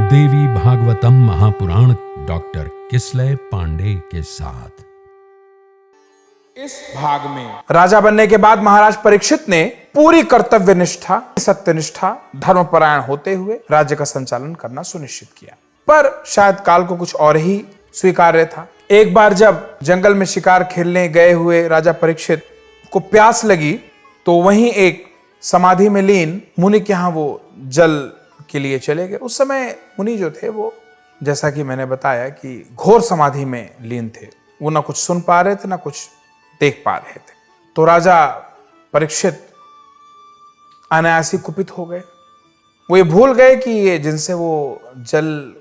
देवी Bhagavatam Mahapuran doctor Kislay Pandey के साथ। इस भाग में राजा बनने के बाद महाराज परीक्षित ने पूरी कर्तव्य निष्ठा, सत्यनिष्ठा, धर्मपरायण होते हुए राज्य का संचालन करना सुनिश्चित किया। पर शायद काल को कुछ और ही स्वीकार्य था। एक बार जब जंगल में शिकार खेलने गए हुए राजा परीक्षित को प्यास लगी तो वहीं एक समाधि में लीन मुनि के यहां वो जल के लिए चले गए। उस समय मुनि जो थे वो, जैसा कि मैंने बताया, कि घोर समाधि में लीन थे। वो ना कुछ सुन पा रहे थे ना कुछ देख पा रहे थे। तो राजा परीक्षित अनायासी कुपित हो गए। वो ये भूल गए कि ये जिनसे वो जल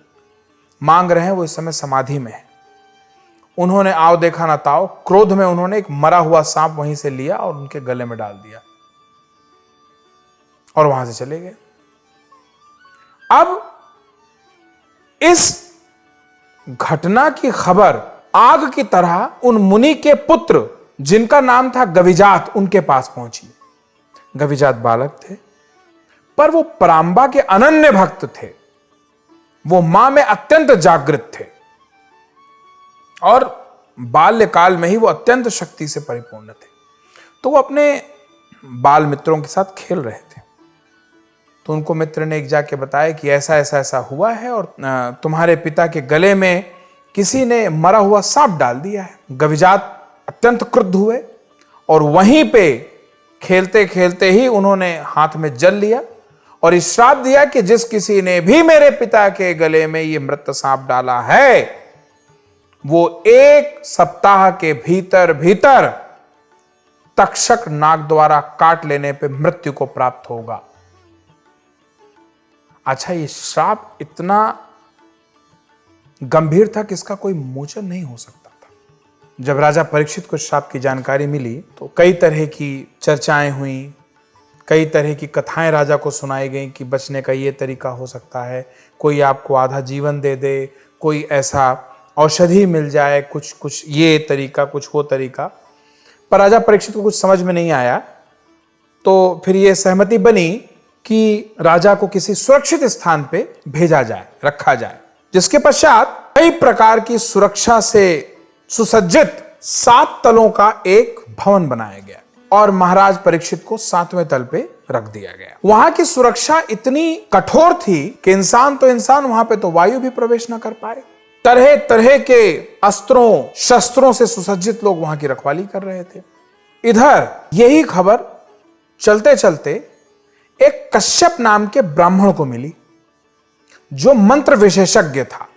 मांग रहे हैं वो इस समय समाधि में है। उन्होंने आओ देखा ना ताओ, क्रोध में उन्होंने एक मरा हुआ सांप वहीं से लिया और उनके गले में डाल दिया और वहां से चले गए। अब इस घटना की खबर आग की तरह उन मुनि के पुत्र, जिनका नाम था गविजात, उनके पास पहुंची। गविजात बालक थे, पर वो परांबा के अनन्य भक्त थे। वो मां में अत्यंत जागृत थे और बाल्यकाल में ही वो अत्यंत शक्ति से परिपूर्ण थे। तो वो अपने बाल मित्रों के साथ खेल रहे थे। तो उनको मित्र ने एक जाके बताया कि ऐसा ऐसा ऐसा हुआ है और तुम्हारे पिता के गले में किसी ने मरा हुआ सांप डाल दिया है। गविजात अत्यंत क्रुद्ध हुए और वहीं पे खेलते खेलते ही उन्होंने हाथ में जल लिया और इस श्राप दिया कि जिस किसी ने भी मेरे पिता के गले में ये मृत सांप डाला है वो 1 सप्ताह के भीतर भीतर तक्षक नाग द्वारा काट लेने पे मृत्यु को प्राप्त होगा। अच्छा, ये श्राप इतना गंभीर था कि इसका कोई मोचन नहीं हो सकता था। जब राजा परीक्षित को श्राप की जानकारी मिली तो कई तरह की चर्चाएं हुई, कई तरह की कथाएं राजा को सुनाई गई कि बचने का ये तरीका हो सकता है, कोई आपको आधा जीवन दे दे, कोई ऐसा औषधि मिल जाए, कुछ ये तरीका, कुछ वो तरीका। पर राजा परीक्षित को कुछ समझ में नहीं आया। तो फिर ये सहमति बनी कि राजा को किसी सुरक्षित स्थान पे भेजा जाए, रखा जाए, जिसके पश्चात कई प्रकार की सुरक्षा से सुसज्जित 7 तलों का एक भवन बनाया गया और महाराज परीक्षित को 7वें तल पे रख दिया गया। वहां की सुरक्षा इतनी कठोर थी कि इंसान वहां पे तो वायु भी प्रवेश न कर पाए। तरह तरह के अस्त्रों शस्त्रों से सुसज्जित लोग वहां की रखवाली कर रहे थे। इधर यही खबर चलते चलते एक कश्यप नाम के ब्राह्मण को मिली जो मंत्र विशेषज्ञ था।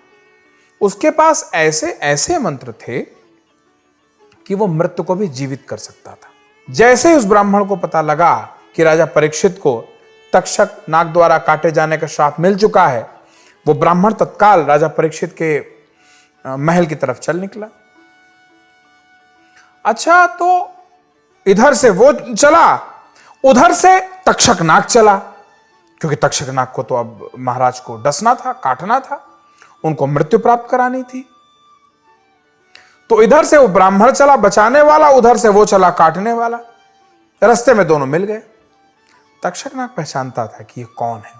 उसके पास ऐसे ऐसे मंत्र थे कि वो मृत्यु को भी जीवित कर सकता था। जैसे ही उस ब्राह्मण को पता लगा कि राजा परीक्षित को तक्षक नाग द्वारा काटे जाने का श्राप मिल चुका है, वो ब्राह्मण तत्काल राजा परीक्षित के महल की तरफ चल निकला। अच्छा, तो इधर से वो चला, उधर से तक्षक नाग चला, क्योंकि तक्षक नाग को तो अब महाराज को डसना था, काटना था, उनको मृत्यु प्राप्त करानी थी। तो इधर से वो ब्राह्मण चला बचाने वाला, उधर से वो चला काटने वाला। रास्ते में दोनों मिल गए। तक्षक नाग पहचानता था कि ये कौन है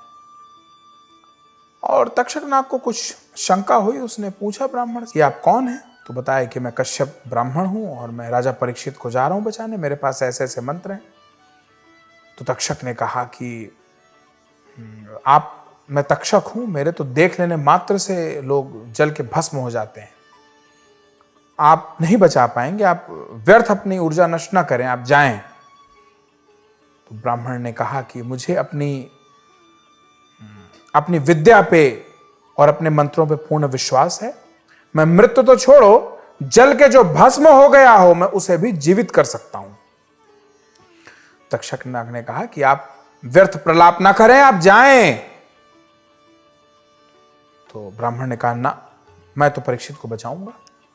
और तक्षक नाग को कुछ शंका हुई। उसने पूछा ब्राह्मण से, आप कौन है? तो बताया कि मैं कश्यप ब्राह्मण हूं और मैं राजा परीक्षित को जा रहा हूं बचाने, मेरे पास ऐसे ऐसे मंत्र हैं। तो तक्षक ने कहा कि मैं तक्षक हूं, मेरे तो देख लेने मात्र से लोग जल के भस्म हो जाते हैं, आप नहीं बचा पाएंगे, आप व्यर्थ अपनी ऊर्जा नष्ट ना करें, आप जाएं। तो ब्राह्मण ने कहा कि मुझे अपनी विद्या पे और अपने मंत्रों पे पूर्ण विश्वास है। मैं मृत्यु तो छोड़ो, जल के जो भस्म हो गया हो मैं उसे भी जीवित कर सकता हूं। तक्षक नाग ने कहा कि आप व्यर्थ प्रलाप ना करें, आप जाएं। तो ब्राह्मण ने कहा, ना, मैं तो परीक्षित को बचाऊंगा।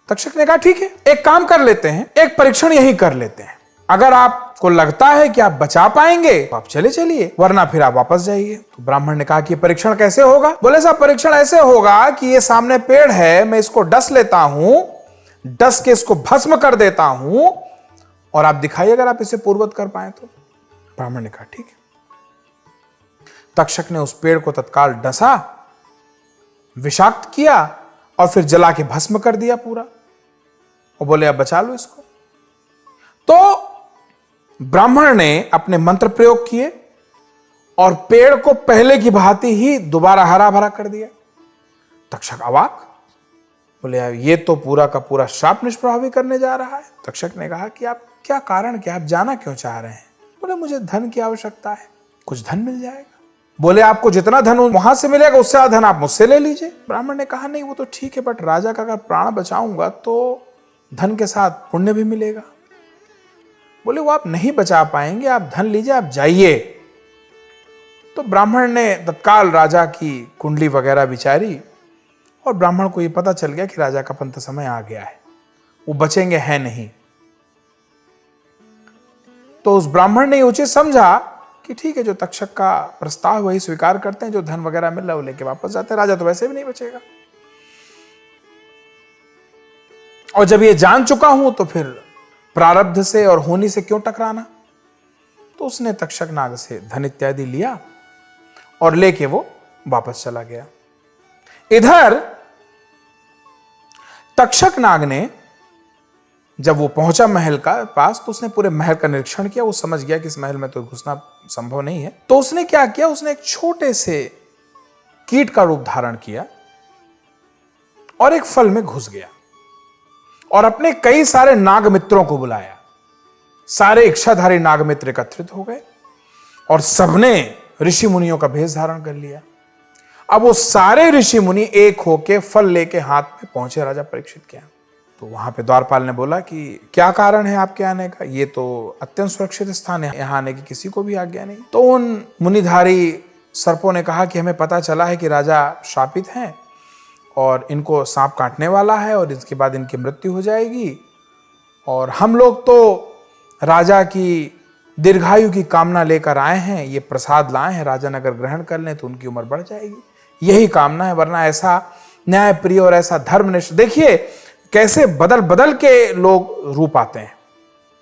तक्षक ने कहा, ठीक है, एक काम कर लेते हैं, एक परीक्षण यही कर लेते हैं। अगर आपको लगता है कि आप बचा पाएंगे तो आप चले चलिए, वरना फिर आप वापस जाइए। तो ब्राह्मण ने कहा कि परीक्षण कैसे होगा? बोले, साहब, परीक्षण ऐसे होगा कि ये सामने पेड़ है, मैं इसको डस लेता हूं, डस के इसको भस्म कर देता हूं और आप दिखाइए अगर आप इसे पूर्ववत कर पाए तो। ब्राह्मण ने कहा, ठीक है। तक्षक ने उस पेड़ को तत्काल डसा विषाक्त किया और फिर जला के भस्म कर दिया पूरा, और बोले अब बचा लो इसको। तो ब्राह्मण ने अपने मंत्र प्रयोग किए और पेड़ को पहले की भांति ही दोबारा हरा भरा कर दिया। तक्षक अवाक, बोले यार ये तो पूरा का पूरा श्राप निष्प्रभावी करने जा रहा है। तक्षक ने कहा कि आप क्या कारण, क्या आप जाना क्यों चाह रहे हैं? बोले मुझे धन की आवश्यकता है, कुछ धन मिल जाएगा। बोले आपको जितना धन वहां से मिलेगा उससे ज्यादा धन आप मुझसे ले लीजिए। ब्राह्मण ने कहा नहीं वो तो ठीक है, बट राजा का अगर प्राण बचाऊंगा तो धन के साथ पुण्य भी मिलेगा। बोले वो आप नहीं बचा पाएंगे, आप धन लीजिए, आप जाइए। तो ब्राह्मण ने तत्काल राजा की कुंडली वगैरह विचारी और ब्राह्मण को यह पता चल गया कि राजा का पंत समय आ गया है, वो बचेंगे है नहीं। तो उस ब्राह्मण ने उचित समझा कि ठीक है, जो तक्षक का प्रस्ताव वही स्वीकार करते हैं, जो धन वगैरह मिल रहा है वो लेके वापस जाते हैं, राजा तो वैसे भी नहीं बचेगा। और जब ये जान चुका हूं तो फिर प्रारब्ध से और होनी से क्यों टकराना। तो उसने तक्षक नाग से धन इत्यादि लिया और लेके वो वापस चला गया। इधर तक्षक नाग ने जब वो पहुंचा महल का पास तो उसने पूरे महल का निरीक्षण किया। वो समझ गया कि इस महल में तो घुसना संभव नहीं है। तो उसने क्या किया, उसने एक छोटे से कीट का रूप धारण किया और एक फल में घुस गया और अपने कई सारे नाग मित्रों को बुलाया। सारे इच्छाधारी नाग मित्र एकत्रित हो गए और सबने ऋषि मुनियों का भेष धारण कर लिया। अब वो सारे ऋषि मुनि एक होके फल लेके हाथ में पहुंचे राजा परीक्षित के यहाँ। तो वहां पे द्वारपाल ने बोला कि क्या कारण है आपके आने का? ये तो अत्यंत सुरक्षित स्थान है, यहाँ आने की किसी को भी आज्ञा नहीं। तो उन मुनिधारी सर्पों ने कहा कि हमें पता चला है कि राजा शापित हैं और इनको सांप काटने वाला है और इसके बाद इनकी मृत्यु हो जाएगी, और हम लोग तो राजा की दीर्घायु की कामना लेकर आए हैं, ये प्रसाद लाए हैं, राजन अगर ग्रहण कर लें तो उनकी उम्र बढ़ जाएगी, यही कामना है, वरना ऐसा न्याय प्रिय और ऐसा धर्मनिष्ठ। देखिए कैसे बदल बदल के लोग रूप आते हैं,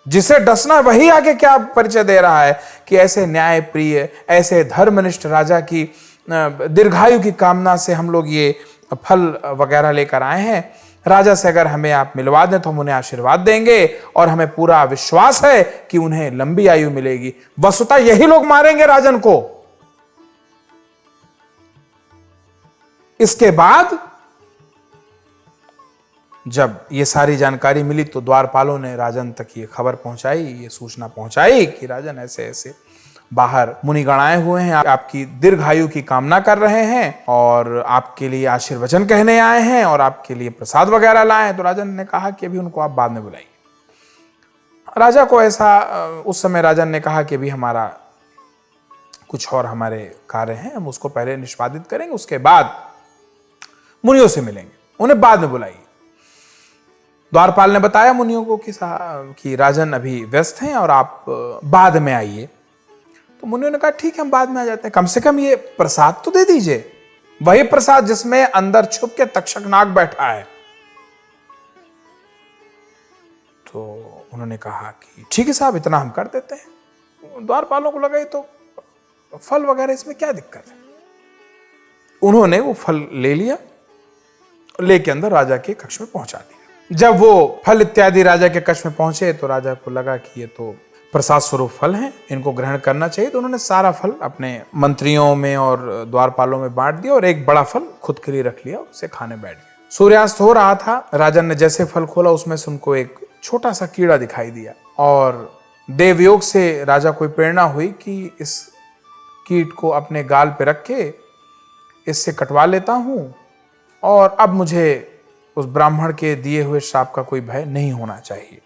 जिसे डसना वही आगे क्या परिचय दे रहा है कि ऐसे न्याय प्रिय, ऐसे धर्मनिष्ठ राजा की दीर्घायु की कामना से हम लोग ये फल वगैरह लेकर आए हैं। राजा से अगर हमें आप मिलवा दें तो हम उन्हें आशीर्वाद देंगे और हमें पूरा विश्वास है कि उन्हें लंबी आयु मिलेगी। वस्तुतः यही लोग मारेंगे राजन को। इसके बाद जब ये सारी जानकारी मिली तो द्वारपालों ने राजन तक ये खबर पहुंचाई, ये सूचना पहुंचाई कि राजन ऐसे ऐसे बाहर मुनिगण आए हुए हैं, आपकी दीर्घायु की कामना कर रहे हैं और आपके लिए आशीर्वचन कहने आए हैं और आपके लिए प्रसाद वगैरह लाए हैं। तो राजन ने कहा कि अभी उनको आप बाद में बुलाइए। राजा को ऐसा, उस समय राजन ने कहा कि अभी हमारा कुछ और हमारे कार्य हैं, हम उसको पहले निष्पादित करेंगे, उसके बाद मुनियों से मिलेंगे, उन्हें बाद में बुलाइए। द्वारपाल ने बताया मुनियों को कि राजन अभी व्यस्त हैं और आप बाद में आइए। तो मुनियों ने कहा ठीक है हम बाद में आ जाते हैं, कम से कम ये प्रसाद तो दे दीजिए, वही प्रसाद जिसमें अंदर छुप के तक्षक नाग बैठा है। तो उन्होंने कहा कि ठीक है साहब, इतना हम कर देते हैं। द्वारपालों को लगा ये तो फल वगैरह, इसमें क्या दिक्कत है। उन्होंने वो फल ले लिया, लेके अंदर राजा के कक्ष में पहुंचा दिया। जब वो फल इत्यादि राजा के कक्ष में पहुंचे तो राजा को लगा कि ये तो प्रसाद स्वरूप फल हैं, इनको ग्रहण करना चाहिए। तो उन्होंने सारा फल अपने मंत्रियों में और द्वारपालों में बांट दिया और एक बड़ा फल खुद के लिए रख लिया, उसे खाने बैठ गए। सूर्यास्त हो रहा था, राजन ने जैसे फल खोला उसमें से उनको एक छोटा सा कीड़ा दिखाई दिया और देवयोग से राजा को प्रेरणा हुई कि इस कीट को अपने गाल पे रख के इससे कटवा लेता हूं और अब मुझे उस ब्राह्मण के दिए हुए श्राप का कोई भय नहीं होना चाहिए।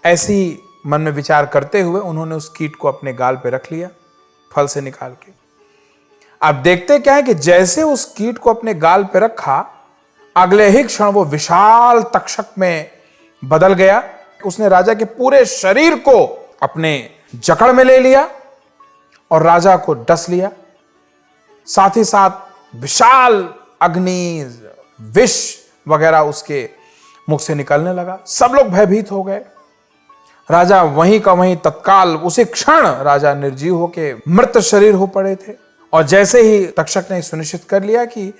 ऐसी मन में विचार करते हुए उन्होंने उस कीट को अपने गाल पे रख लिया, फल से निकाल के। अब देखते क्या है कि जैसे उस कीट को अपने गाल पे रखा, अगले ही क्षण वो विशाल तक्षक में बदल गया। उसने राजा के पूरे शरीर को अपने जकड़ में ले लिया और राजा को डस लिया। साथ ही साथ विशाल अग्नि, विष वगैरह उसके मुख से निकलने लगा। सब लोग भयभीत हो गए। राजा वहीं का वहीं तत्काल उसी क्षण राजा निर्जीव होके मृत शरीर हो पड़े थे और जैसे ही तक्षक ने सुनिश्चित कर लिया कि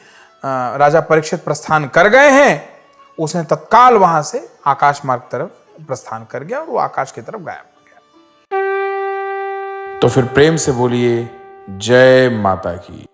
राजा परीक्षित प्रस्थान कर गए हैं, उसने तत्काल वहां से आकाश मार्ग तरफ प्रस्थान कर गया और वो आकाश की तरफ गायब हो गया। तो फिर प्रेम से बोलिए जय माता की।